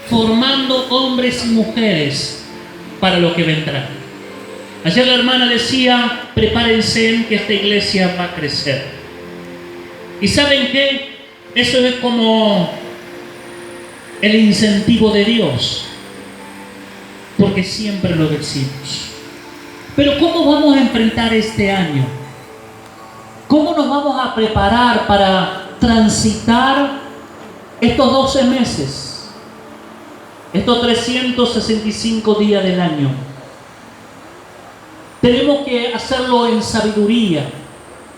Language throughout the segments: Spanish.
formando hombres y mujeres para lo que vendrá. Ayer la hermana decía, prepárense que esta iglesia va a crecer. ¿Y saben qué? Eso es como el incentivo de Dios, porque siempre lo decimos. Pero ¿cómo vamos a enfrentar este año? ¿Cómo nos vamos a preparar para transitar estos 12 meses? Estos 365 días del año. Tenemos que hacerlo en sabiduría,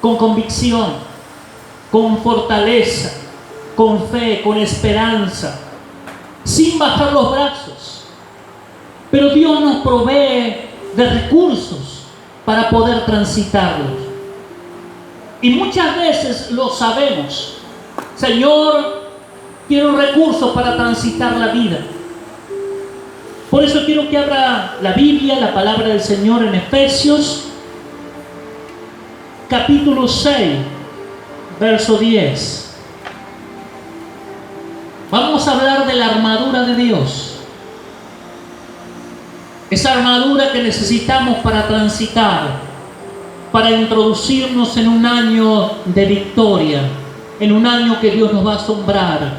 con convicción, con fortaleza, con fe, con esperanza, sin bajar los brazos. Pero Dios nos provee de recursos para poder transitarlos. Y muchas veces lo sabemos. Señor, quiero recursos para transitar la vida. Por eso quiero que abra la Biblia, la palabra del Señor en Efesios, capítulo 6, verso 10. Vamos a hablar de la armadura de Dios. Esa armadura que necesitamos para transitar, para introducirnos en un año de victoria, en un año que Dios nos va a asombrar,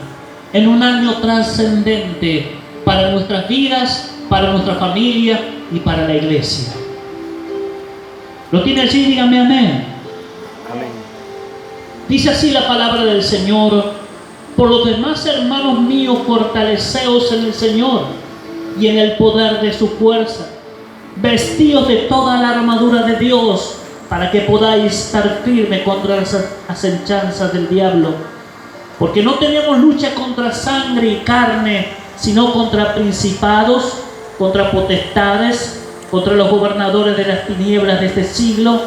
en un año trascendente para nuestras vidas, para nuestra familia y para la iglesia. ¿Lo tiene allí? Dígame amén. Amén. Dice así la palabra del Señor: por los demás, hermanos míos, fortaleceos en el Señor y en el poder de su fuerza, vestidos de toda la armadura de Dios, para que podáis estar firmes contra las acechanzas del diablo. Porque no tenemos lucha contra sangre y carne, sino contra principados, contra potestades, contra los gobernadores de las tinieblas de este siglo,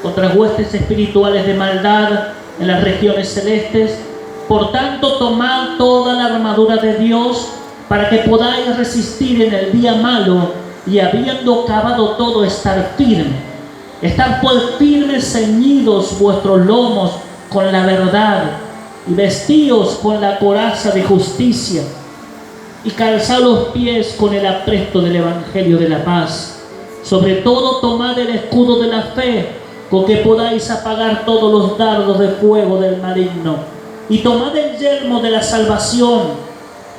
contra huestes espirituales de maldad en las regiones celestes. Por tanto, tomad toda la armadura de Dios, para que podáis resistir en el día malo, y habiendo acabado todo, estar firme. Estar pues firmes, ceñidos vuestros lomos con la verdad, y vestíos con la coraza de justicia, y calzad los pies con el apresto del evangelio de la paz. Sobre todo, tomad el escudo de la fe, con que podáis apagar todos los dardos de fuego del maligno. Y tomad el yelmo de la salvación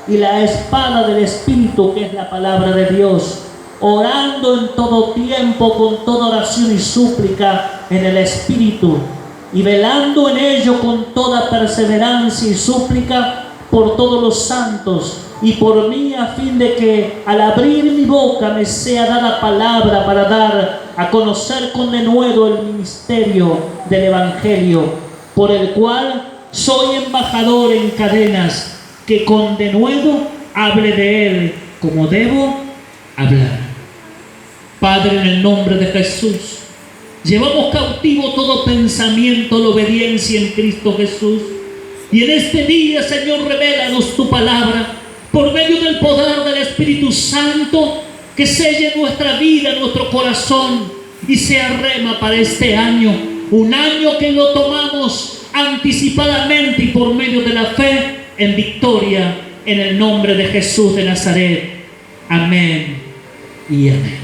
y la espada del Espíritu, que es la palabra de Dios, orando en todo tiempo con toda oración y súplica en el Espíritu, y velando en ello con toda perseverancia y súplica por todos los santos y por mí, a fin de que al abrir mi boca me sea dada palabra para dar a conocer con denuedo el ministerio del Evangelio, por el cual soy embajador en cadenas, que con denuedo hable de él como debo hablar. Padre, en el nombre de Jesús, llevamos cautivo todo pensamiento a la obediencia en Cristo Jesús. Y en este día, Señor, revélanos tu palabra por medio del poder del Espíritu Santo, que selle nuestra vida, nuestro corazón, y sea rema para este año. Un año que lo tomamos anticipadamente y por medio de la fe en victoria, en el nombre de Jesús de Nazaret. Amén y amén.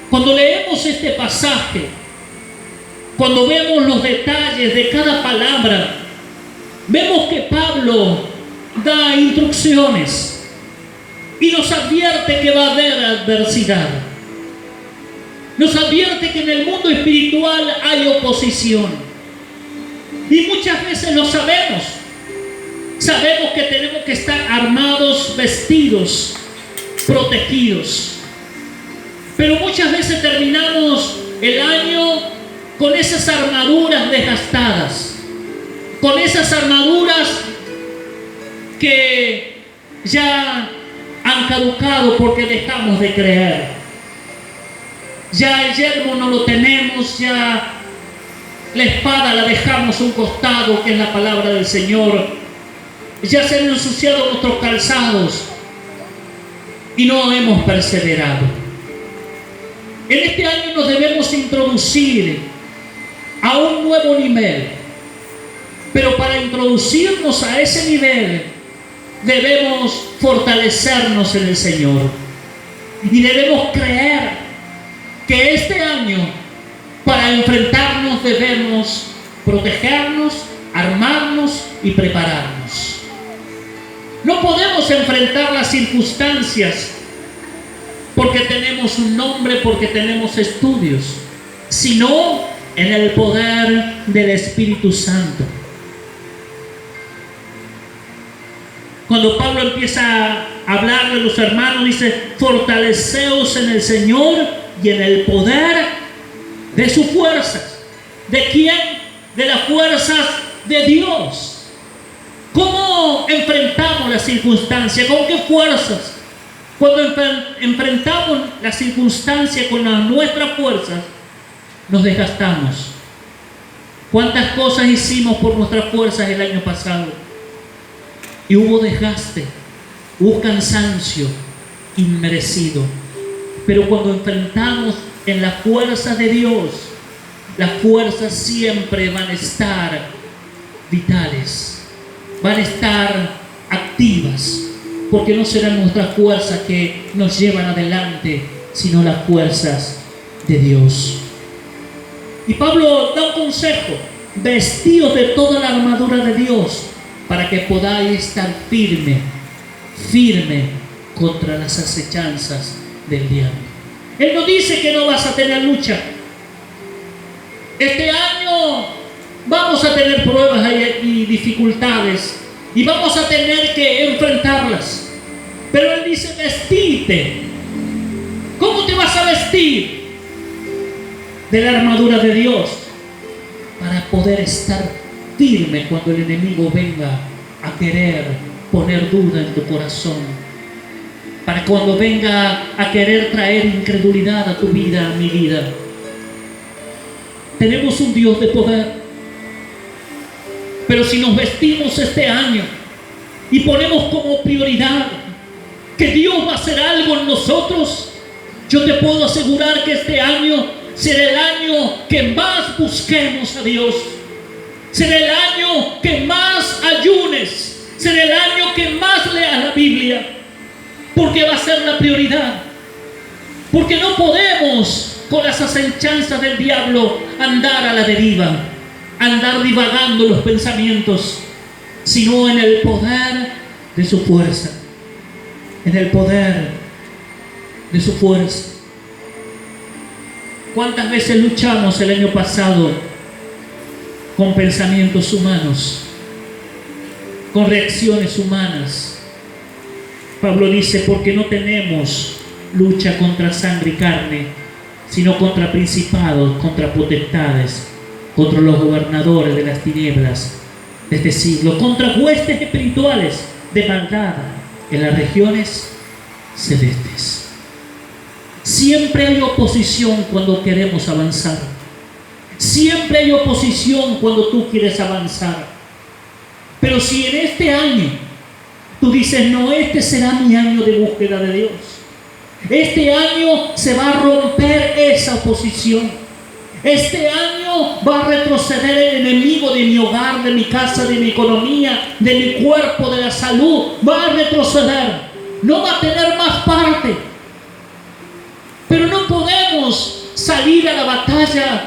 Cuando leemos este pasaje, cuando vemos los detalles de cada palabra, vemos que Pablo da instrucciones y nos advierte que va a haber adversidad. Nos advierte que en el mundo espiritual hay oposición. Y muchas veces lo sabemos. Sabemos que tenemos que estar armados, vestidos, protegidos. Pero muchas veces terminamos el año con esas armaduras desgastadas, con esas armaduras que ya han caducado porque dejamos de creer. Ya el yelmo no lo tenemos, ya la espada la dejamos a un costado, que es la palabra del Señor. Ya se han ensuciado nuestros calzados y no hemos perseverado. En este año nos debemos introducir a un nuevo nivel. Pero para introducirnos a ese nivel, debemos fortalecernos en el Señor. Y debemos creer que este año, para enfrentarnos, debemos protegernos, armarnos y prepararnos. No podemos enfrentar las circunstancias porque tenemos un nombre, porque tenemos estudios, sino en el poder del Espíritu Santo. Cuando Pablo empieza a hablar de los hermanos, dice: fortaleceos en el Señor y en el poder de sus fuerzas. ¿De quién? De las fuerzas de Dios. ¿Cómo enfrentamos las circunstancias? ¿Con qué fuerzas? Cuando enfrentamos las circunstancias con nuestras fuerzas, nos desgastamos. ¿Cuántas cosas hicimos por nuestras fuerzas el año pasado? Y hubo desgaste, hubo cansancio inmerecido. Pero cuando enfrentamos en las fuerzas de Dios, las fuerzas siempre van a estar vitales, van a estar activas, porque no serán nuestras fuerzas que nos llevan adelante, sino las fuerzas de Dios. Y Pablo da un consejo: vestíos de toda la armadura de Dios, para que podáis estar firme contra las acechanzas del diablo. Él no dice que no vas a tener lucha. Este año vamos a tener pruebas y dificultades, y vamos a tener que enfrentarlas. Pero él dice: vestíte. ¿Cómo te vas a vestir? De la armadura de Dios, para poder estar firme cuando el enemigo venga a querer poner duda en tu corazón, para cuando venga a querer traer incredulidad a tu vida, a mi vida. Tenemos un Dios de poder, pero si nos vestimos este año y ponemos como prioridad que Dios va a hacer algo en nosotros, yo te puedo asegurar que este año será el año que más busquemos a Dios. Será el año que más ayunes. Será el año que más leas la Biblia. Porque va a ser la prioridad. Porque no podemos con las acechanzas del diablo andar a la deriva, andar divagando los pensamientos, sino en el poder de su fuerza. En el poder de su fuerza. ¿Cuántas veces luchamos el año pasado con pensamientos humanos, con reacciones humanas? Pablo dice: porque no tenemos lucha contra sangre y carne, sino contra principados, contra potestades, contra los gobernadores de las tinieblas de este siglo, contra huestes espirituales de maldad en las regiones celestes. Siempre hay oposición cuando queremos avanzar. Siempre hay oposición cuando tú quieres avanzar. Pero si en este año tú dices: no, este será mi año de búsqueda de Dios, este año se va a romper esa oposición, este año va a retroceder el enemigo de mi hogar, de mi casa, de mi economía, de mi cuerpo, de la salud, va a retroceder, no va a tener más parte. Pero no podemos salir a la batalla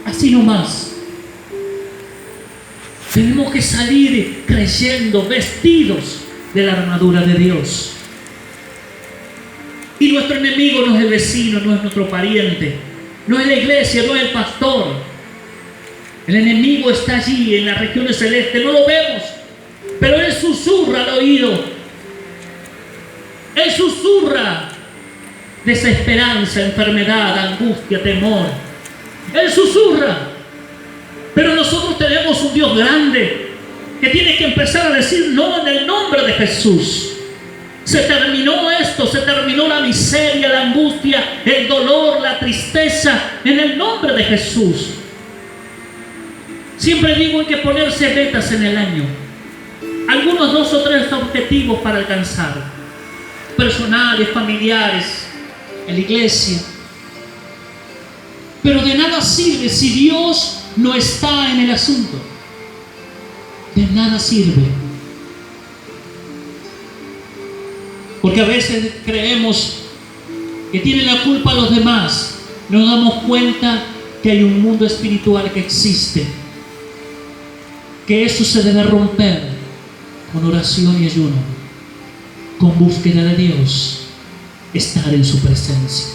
así nomás. Tenemos que salir creyendo, vestidos de la armadura de Dios. Y nuestro enemigo no es el vecino, no es nuestro pariente, no es la iglesia, no es el pastor. El enemigo está allí en las regiones celestes, no lo vemos, pero él susurra al oído. Él susurra desesperanza, enfermedad, angustia, temor. Él susurra. Pero nosotros tenemos un Dios grande que tiene que empezar a decir: no, en el nombre de Jesús. Se terminó esto, se terminó la miseria, la angustia, el dolor, la tristeza, en el nombre de Jesús. Siempre digo: hay que ponerse metas en el año, algunos 2 o 3 objetivos para alcanzar, personales, familiares, en la iglesia. Pero de nada sirve si Dios no está en el asunto. De nada sirve. Porque a veces creemos que tienen la culpa los demás. No nos damos cuenta que hay un mundo espiritual que existe. Que eso se debe romper con oración y ayuno, con búsqueda de Dios, estar en su presencia.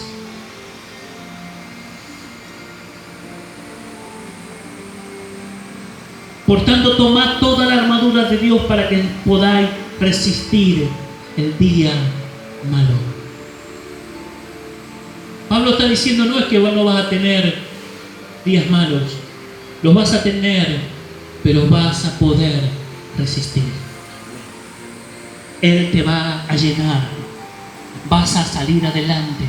Por tanto, tomad toda la armadura de Dios para que podáis resistir el día malo. Pablo está diciendo, no es que vos no vas a tener días malos, los vas a tener, pero vas a poder resistir. Él te va a llenar, vas a salir adelante,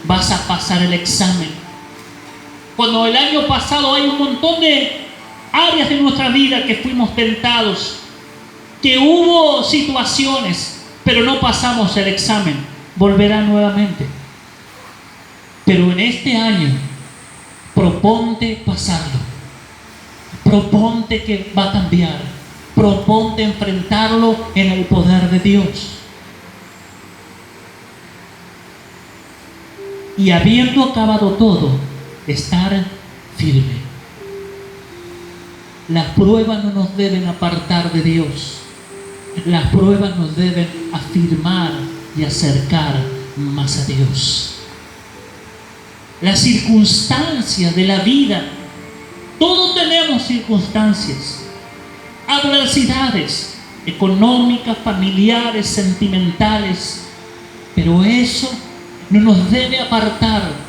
vas a pasar el examen. Cuando el año pasado hay un montón de áreas de nuestra vida que fuimos tentados, que hubo situaciones, pero no pasamos el examen, volverá nuevamente. Pero en este año, proponte pasarlo, proponte que va a cambiar, proponte enfrentarlo en el poder de Dios. Y habiendo acabado todo, estar firme. Las pruebas no nos deben apartar de Dios. Las pruebas nos deben afirmar y acercar más a Dios. Las circunstancias de la vida, todos tenemos circunstancias, adversidades económicas, familiares, sentimentales, pero eso no nos debe apartar.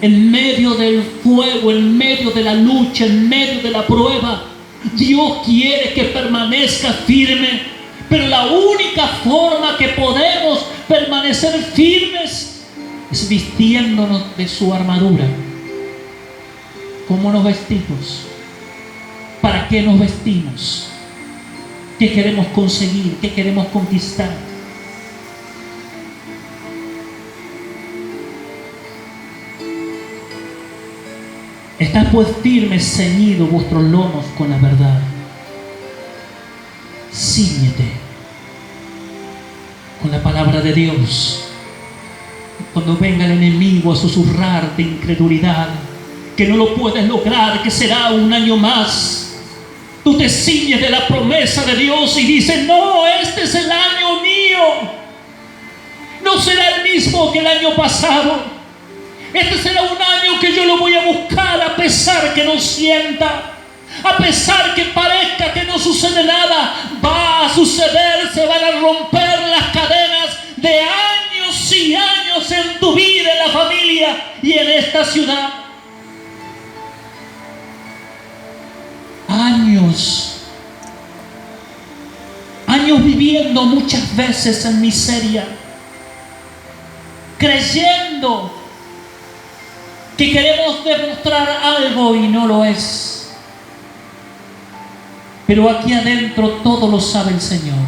En medio del fuego, en medio de la lucha, en medio de la prueba, Dios quiere que permanezca firme, pero la única forma que podemos permanecer firmes es vistiéndonos de su armadura. ¿Cómo nos vestimos? ¿Para qué nos vestimos? ¿Qué queremos conseguir? ¿Qué queremos conquistar? Estad pues firmes, ceñidos vuestros lomos con la verdad. Cíñete con la palabra de Dios. Cuando venga el enemigo a susurrarte incredulidad, que no lo puedes lograr, que será un año más, tú te ciñes de la promesa de Dios y dices, no, este es el año mío. No será el mismo que el año pasado. Este será un año que yo lo voy a buscar a pesar que no sienta, a pesar que parezca que no sucede nada. Va a suceder, se van a romper las cadenas de años y años en tu vida, en la familia y en esta ciudad. Años viviendo muchas veces en miseria, creyendo que queremos demostrar algo y no lo es. Pero aquí adentro todo lo sabe el Señor.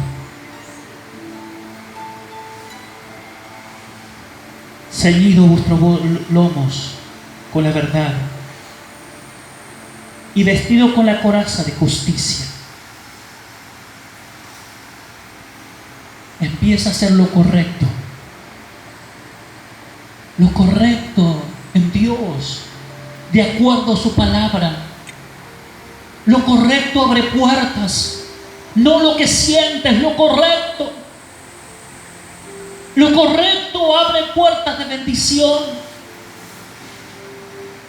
Ceñido vuestros lomos con la verdad y vestido con la coraza de justicia. Empieza a hacer lo correcto. Lo correcto en Dios, de acuerdo a su palabra. Lo correcto abre puertas, no lo que sientes, lo correcto. Lo correcto abre puertas de bendición.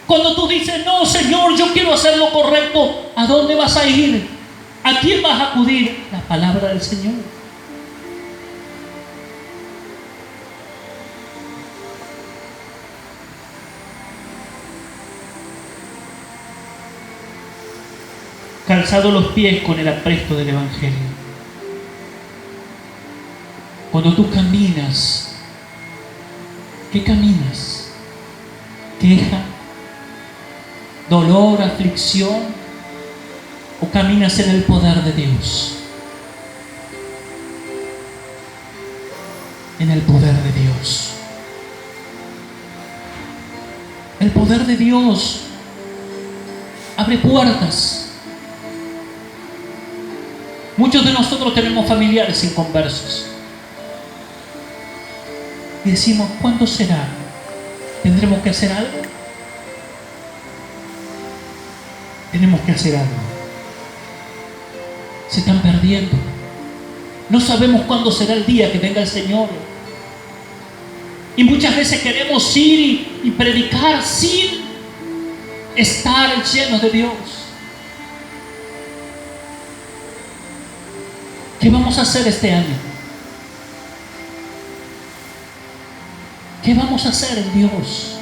Cuando tú dices, no, Señor, yo quiero hacer lo correcto, ¿a dónde vas a ir? ¿A quién vas a acudir? La palabra del Señor. Calzado los pies con el apresto del Evangelio. Cuando tú caminas, ¿qué caminas? ¿Queja? ¿Dolor? ¿Aflicción? ¿O caminas en el poder de Dios? En el poder de Dios. El poder de Dios abre puertas. Muchos de nosotros tenemos familiares inconversos. y decimos, ¿cuándo será? ¿Tendremos que hacer algo? Tenemos que hacer algo. Se están perdiendo. No sabemos cuándo será el día que venga el Señor. Y muchas veces queremos ir y predicar sin estar llenos de Dios. ¿Qué vamos a hacer este año? ¿Qué vamos a hacer en Dios?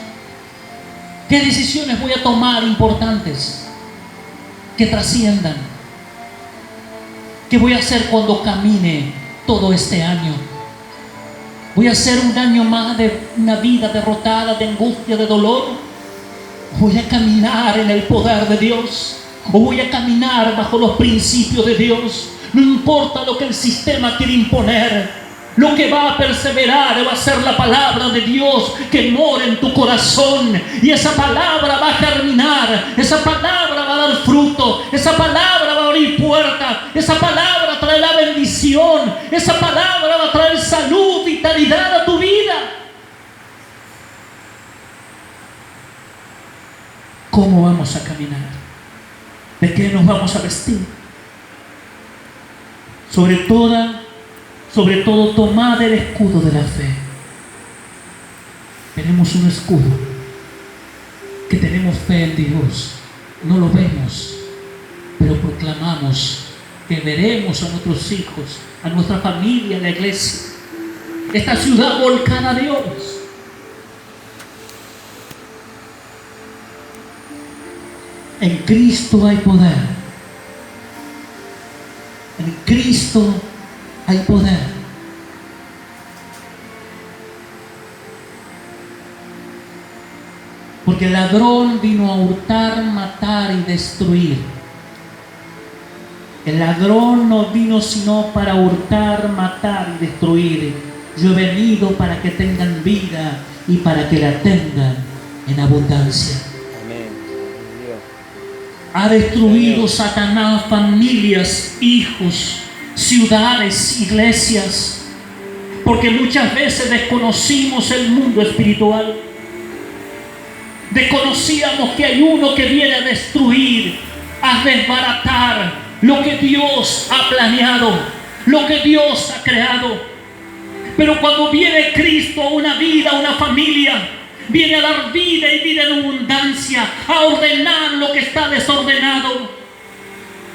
¿Qué decisiones voy a tomar importantes que trasciendan? ¿Qué voy a hacer cuando camine todo este año? ¿Voy a hacer un año más de una vida derrotada, de angustia, de dolor? ¿Voy a caminar en el poder de Dios? ¿O voy a caminar bajo los principios de Dios? No importa lo que el sistema quiere imponer, lo que va a perseverar va a ser la palabra de Dios que mora en tu corazón. Y esa palabra va a germinar, esa palabra va a dar fruto, esa palabra va a abrir puertas, esa palabra traerá bendición, esa palabra va a traer salud, vitalidad a tu vida. ¿Cómo vamos a caminar? ¿De qué nos vamos a vestir? Sobre todo tomad el escudo de la fe. Tenemos un escudo, que tenemos fe en Dios. No lo vemos, pero proclamamos que veremos a nuestros hijos, a nuestra familia, a la iglesia, esta ciudad volcada a Dios. En Cristo hay poder. En Cristo hay poder. Porque el ladrón vino a hurtar, matar y destruir. El ladrón no vino sino para hurtar, matar y destruir. Yo he venido para que tengan vida y para que la tengan en abundancia. Ha destruido Satanás familias, hijos, ciudades, iglesias, porque muchas veces desconocimos el mundo espiritual. Desconocíamos que hay uno que viene a destruir, a desbaratar lo que Dios ha planeado, lo que Dios ha creado. Pero cuando viene Cristo a una vida, a una familia, viene a dar vida y vida en abundancia, a ordenar lo que está desordenado.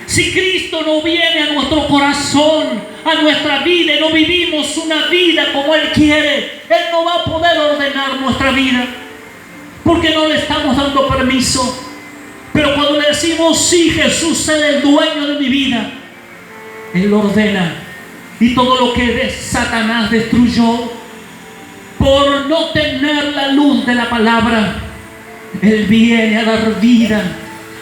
Si Cristo no viene a nuestro corazón, a nuestra vida, y no vivimos una vida como Él quiere, Él no va a poder ordenar nuestra vida, porque no le estamos dando permiso. Pero cuando le decimos, sí, Jesús, sé el dueño de mi vida, Él lo ordena. Y todo lo que Satanás destruyó por no tener la luz de la palabra, Él viene a dar vida,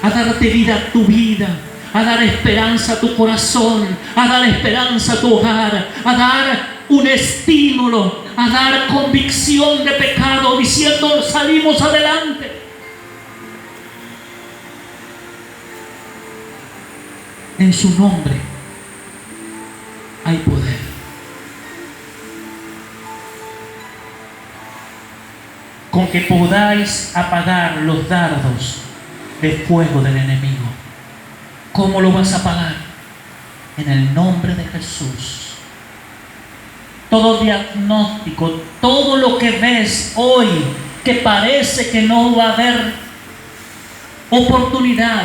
a darte vida a tu vida, a dar esperanza a tu corazón, a dar esperanza a tu hogar, a dar un estímulo, a dar convicción de pecado, diciendo, salimos adelante. En su nombre hay poder. Con que podáis apagar los dardos de fuego del enemigo. ¿Cómo lo vas a apagar? En el nombre de Jesús. Todo diagnóstico, todo lo que ves hoy que parece que no va a haber oportunidad,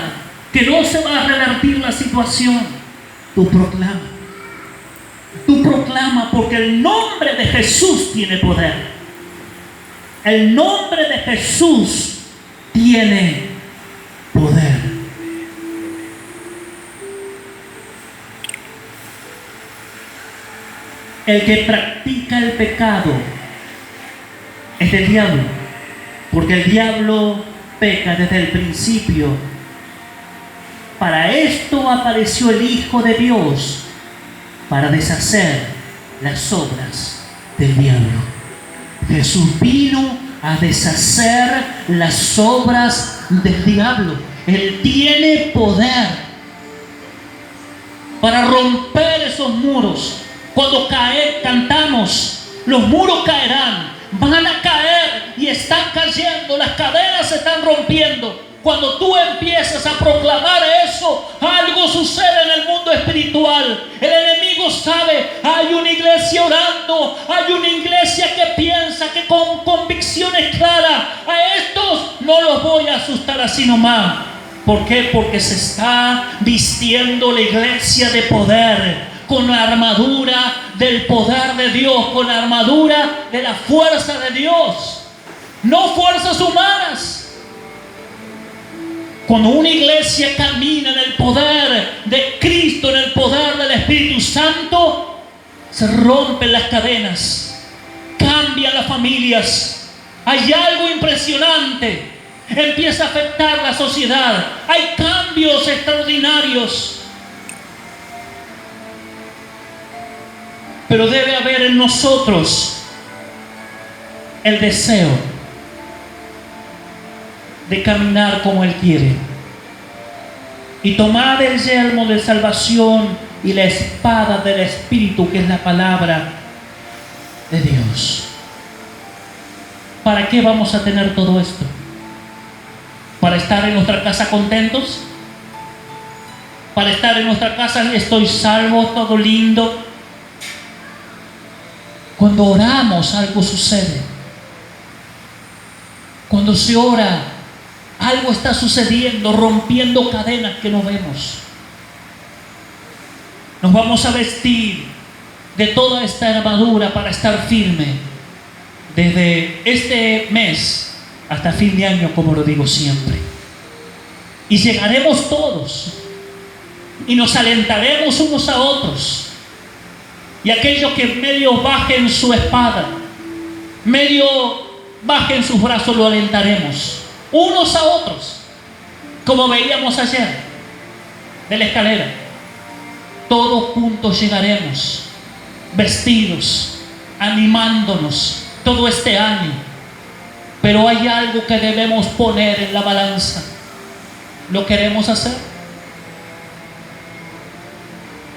que no se va a revertir la situación, tú proclama. Tú proclama, porque el nombre de Jesús tiene poder. El nombre de Jesús tiene poder. El que practica el pecado es del diablo, porque el diablo peca desde el principio. Para esto apareció el Hijo de Dios, para deshacer las obras del diablo. Jesús vino a deshacer las obras del diablo. Él tiene poder para romper esos muros. Cuando cantamos, Los muros caerán, van a caer y están cayendo, las cadenas se están rompiendo. Cuando tú empiezas a proclamar eso, algo sucede en el mundo espiritual. El enemigo sabe, hay una iglesia orando, hay una iglesia que piensa que con convicciones claras, a estos no los voy a asustar así nomás. ¿Por qué? Porque se está vistiendo la iglesia de poder, con la armadura del poder de Dios, con la armadura de la fuerza de Dios, no fuerzas humanas. Cuando una iglesia camina en el poder de Cristo, en el poder del Espíritu Santo, se rompen las cadenas, cambian las familias. Hay algo impresionante, empieza a afectar la sociedad, hay cambios extraordinarios. Pero debe haber en nosotros el deseo de caminar como Él quiere y tomar el yelmo de salvación y la espada del Espíritu, que es la palabra de Dios. ¿Para qué vamos a tener todo esto? ¿Para estar en nuestra casa contentos? ¿Para estar en nuestra casa estoy salvo, todo lindo? Cuando oramos, algo sucede. Cuando se ora, algo está sucediendo, rompiendo cadenas que no vemos. Nos vamos a vestir de toda esta armadura para estar firme desde este mes hasta fin de año, como lo digo siempre. Y llegaremos todos y nos alentaremos unos a otros. Y aquellos que medio bajen su espada, medio bajen sus brazos, lo alentaremos unos a otros, como veíamos ayer de la escalera. Todos juntos llegaremos vestidos, animándonos todo este año. Pero hay algo que debemos poner en la balanza. ¿Lo queremos hacer?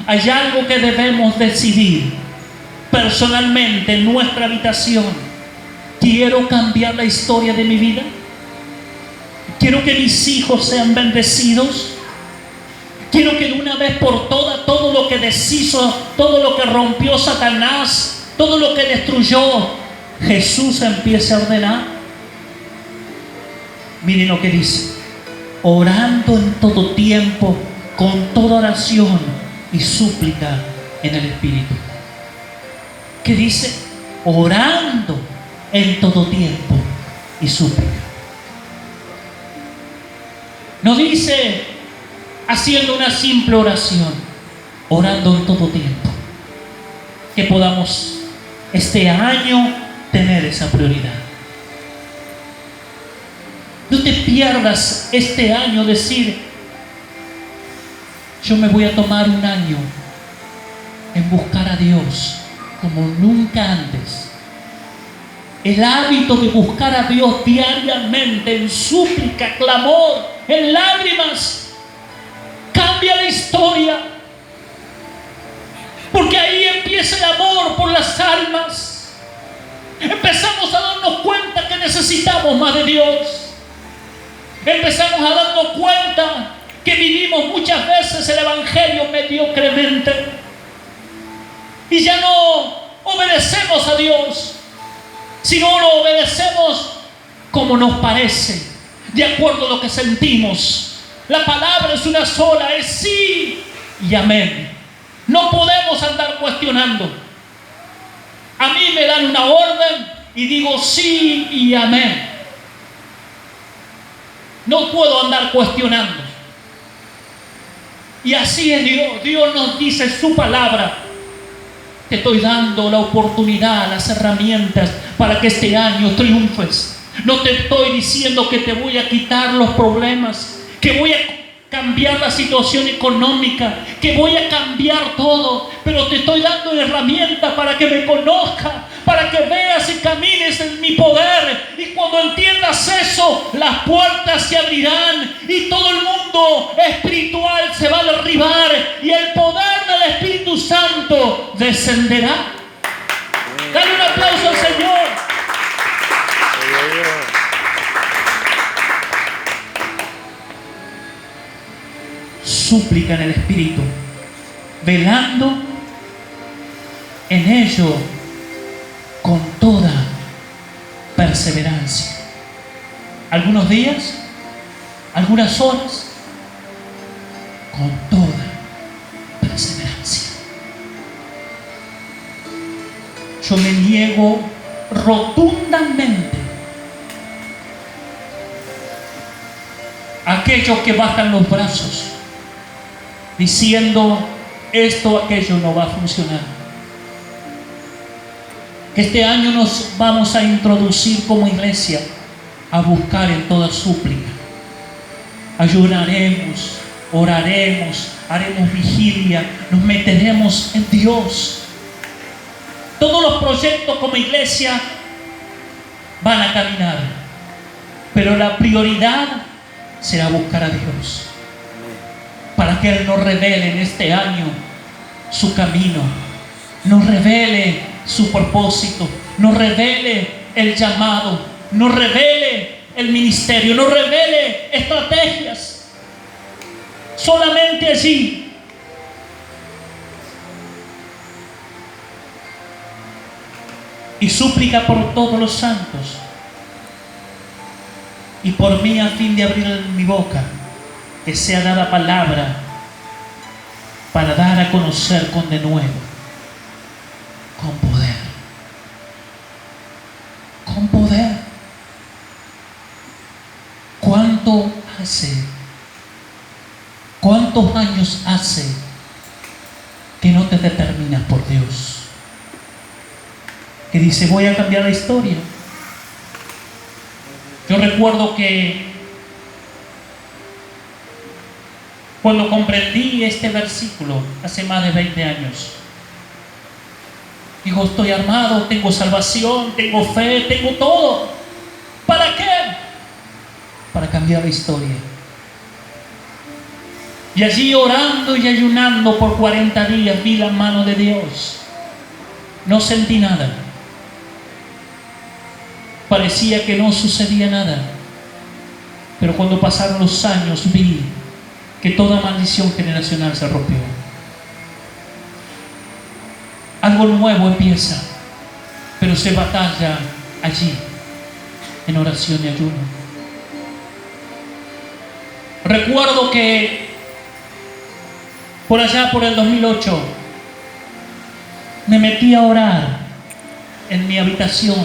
Hay algo que debemos decidir personalmente en nuestra habitación. ¿Quiero cambiar la historia de mi vida? ¿Quiero que mis hijos sean bendecidos? ¿Quiero que de una vez por todas todo lo que deshizo, todo lo que rompió Satanás, todo lo que destruyó, Jesús empiece a ordenar? Miren lo que dice: orando en todo tiempo, con toda oración y súplica en el Espíritu. ¿Qué dice? Orando en todo tiempo y súplica. No dice haciendo una simple oración, orando en todo tiempo. Que podamos este año tener esa prioridad. No te pierdas este año decir: yo me voy a tomar un año en buscar a Dios como nunca antes. El hábito de buscar a Dios diariamente en súplica, clamor, en lágrimas, cambia la historia. Porque ahí empieza el amor por las almas. Empezamos a darnos cuenta que necesitamos más de Dios. Empezamos a darnos cuenta que vivimos muchas veces el evangelio mediocremente y ya no obedecemos a Dios, sino lo obedecemos como nos parece, de acuerdo a lo que sentimos. La palabra es una sola, es sí y amén. No podemos andar cuestionando. A mí me dan una orden y digo sí y amén. No puedo andar cuestionando. Y así es Dios. Dios nos dice su palabra: te estoy dando la oportunidad, las herramientas para que este año triunfes. No te estoy diciendo que te voy a quitar los problemas, que voy a cambiar la situación económica, que voy a cambiar todo, pero te estoy dando herramientas para que me conozcas, para que veas y camines en mi poder. Y cuando entiendas eso, las puertas se abrirán y todo el mundo espiritual se va a derribar y el poder del Espíritu Santo descenderá. Dale un aplauso. súplica en el Espíritu, velando en ello con toda perseverancia. Algunos días, algunas horas, con toda perseverancia. Yo me niego rotundamente a aquellos que bajan los brazos diciendo esto o aquello no va a funcionar. Que este año nos vamos a introducir como iglesia a buscar en toda súplica. Ayunaremos, oraremos, haremos vigilia, nos meteremos en Dios. Todos los proyectos como iglesia van a caminar, pero la prioridad será buscar a Dios, para que Él nos revele en este año su camino, nos revele su propósito, nos revele el llamado, nos revele el ministerio, nos revele estrategias. Solamente allí y súplica por todos los santos y por mí, a fin de abrir mi boca, que sea dada palabra para dar a conocer con denuedo, con poder, con poder. ¿Cuántos años hace que no te determinas por Dios? Que dice, voy a cambiar la historia. Yo recuerdo que cuando comprendí este versículo hace más de 20 años, digo, estoy armado, tengo salvación, tengo fe, tengo todo. ¿Para qué? Para cambiar la historia. Y allí orando y ayunando por 40 días vi la mano de Dios. No sentí nada. Parecía que no sucedía nada. Pero cuando pasaron los años vi que toda maldición generacional se rompió. Algo nuevo empieza, pero se batalla allí, en oración y ayuno. Recuerdo que por allá por el 2008 me metí a orar en mi habitación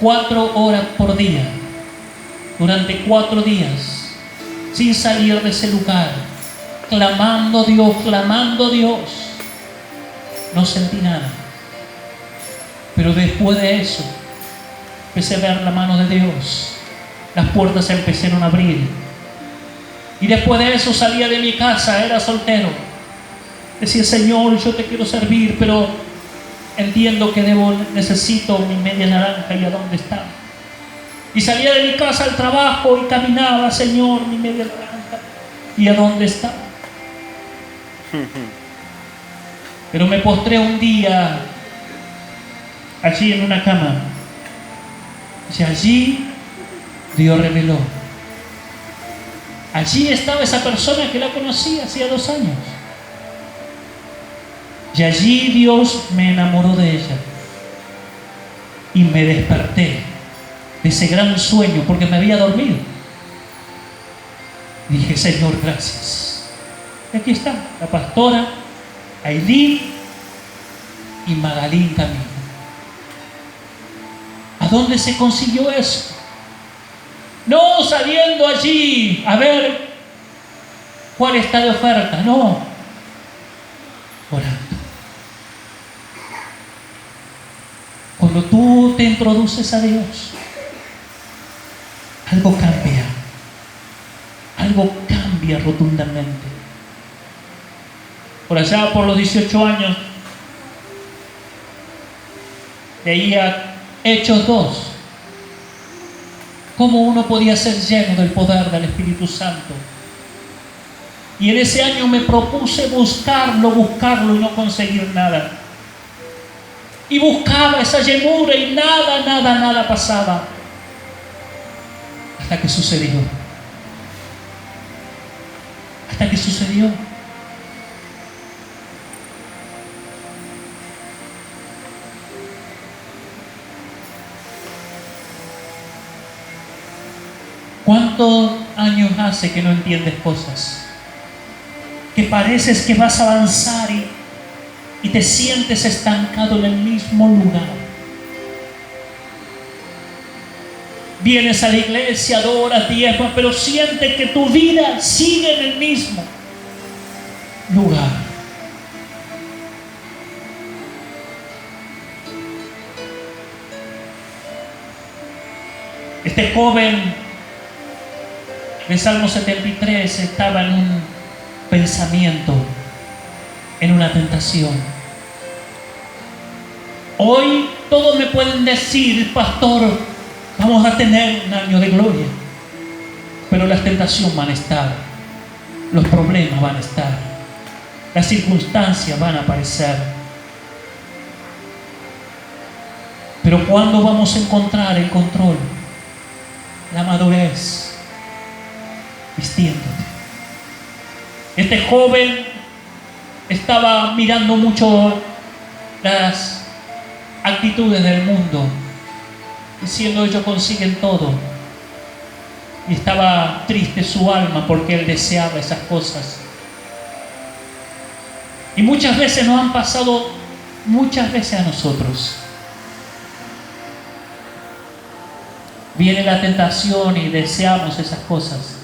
4 horas por día, durante 4 días, sin salir de ese lugar, clamando a Dios, clamando a Dios. No sentí nada, pero después de eso empecé a ver la mano de Dios. Las puertas se empezaron a abrir. Y después de eso salía de mi casa, era soltero. Decía, Señor, yo te quiero servir, pero entiendo que necesito mi media naranja, ¿y a dónde está? Y salía de mi casa al trabajo y caminaba, Señor, mi media naranja, ¿y a dónde está? Pero me postré un día allí en una cama, y allí Dios reveló. Allí estaba esa persona que la conocí hacía 2 años. Y allí Dios me enamoró de ella. Y me desperté de ese gran sueño porque me había dormido. Dije, Señor, gracias. Y aquí está la pastora Ailín y Magalín Camino. ¿A dónde se consiguió eso? No saliendo allí a ver cuál está de oferta, no, orando. Cuando tú te introduces a Dios, algo cambia rotundamente. Por allá, por los 18 años, leía Hechos 2. Cómo uno podía ser lleno del poder del Espíritu Santo. Y en ese año me propuse buscarlo y no conseguir nada. Y buscaba esa llenura y nada pasaba. Hasta que sucedió. hasta que sucedió. ¿Cuántos años hace que no entiendes cosas? Que pareces que vas a avanzar y te sientes estancado en el mismo lugar. Vienes a la iglesia, adoras, diezmas, pero sientes que tu vida sigue en el mismo lugar. Este joven de Salmo 73 estaba en un pensamiento, en una tentación. Hoy todos me pueden decir, pastor, vamos a tener un año de gloria, pero las tentaciones van a estar, los problemas van a estar, las circunstancias van a aparecer. Pero ¿cuándo vamos a encontrar el control, la madurez? Vistiéndote. Este joven estaba mirando mucho las actitudes del mundo, diciendo ellos consiguen todo, y estaba triste su alma porque él deseaba esas cosas. Y muchas veces nos han pasado, muchas veces a nosotros. Viene la tentación y deseamos esas cosas.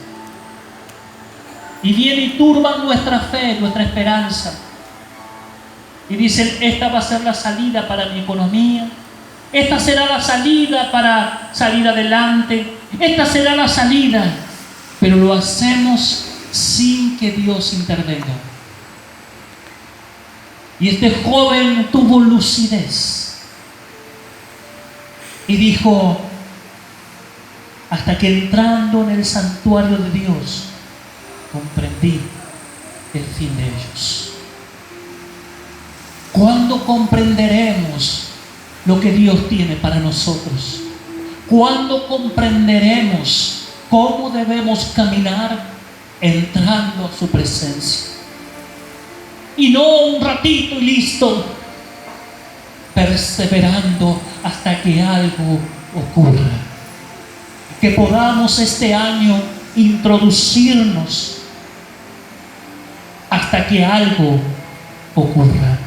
Y viene y turban nuestra fe, nuestra esperanza. Y dicen, esta va a ser la salida para mi economía. Esta será la salida para salir adelante. Esta será la salida. Pero lo hacemos sin que Dios intervenga. Y este joven tuvo lucidez. Y dijo, hasta que entrando en el santuario de Dios, comprendí el fin de ellos. ¿Cuándo comprenderemos lo que Dios tiene para nosotros? ¿Cuándo comprenderemos cómo debemos caminar entrando a su presencia? Y no un ratito y listo, perseverando hasta que algo ocurra. Que podamos este año introducirnos hasta que algo ocurra.